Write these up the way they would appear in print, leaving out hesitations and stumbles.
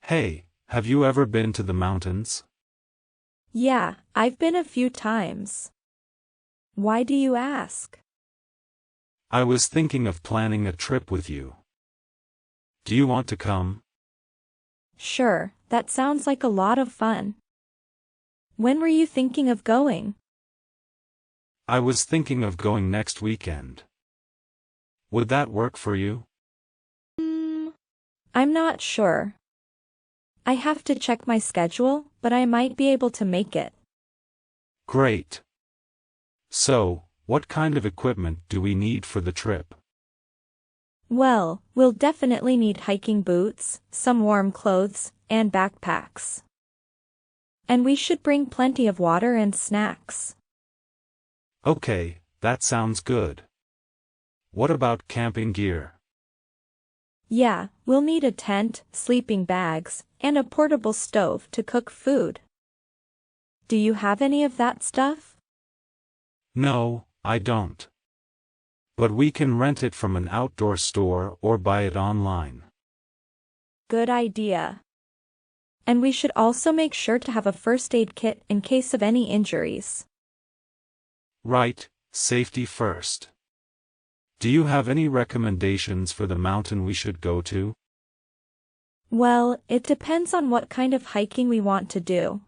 Hey, have you ever been to the mountains? Yeah, I've been a few times. Why do you ask? I was thinking of planning a trip with you. Do you want to come? Sure, that sounds like a lot of fun. When were you thinking of going? I was thinking of going next weekend. Would that work for you? Hmm, I'm not sure. I have to check my schedule, but I might be able to make it. Great. So, what kind of equipment do we need for the trip? Well, we'll definitely need hiking boots, some warm clothes, and backpacks. And we should bring plenty of water and snacks. Okay, that sounds good. What about camping gear? Yeah, we'll need a tent, sleeping bags, and a portable stove to cook food. Do you have any of that stuff? No, I don't. But we can rent it from an outdoor store or buy it online. Good idea. And we should also make sure to have a first aid kit in case of any injuries. Right, safety first. Do you have any recommendations for the mountain we should go to? Well, it depends on what kind of hiking we want to do.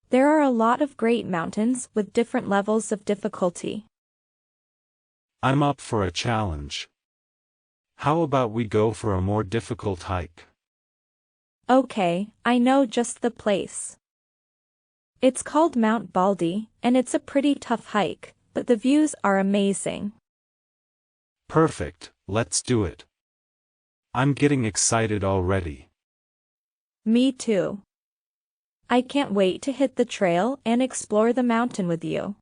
There are a lot of great mountains with different levels of difficulty. I'm up for a challenge. How about we go for a more difficult hike? Okay, I know just the place. It's called Mount Baldy, and it's a pretty tough hike, but the views are amazing. Perfect, let's do it. I'm getting excited already. Me too. I can't wait to hit the trail and explore the mountain with you.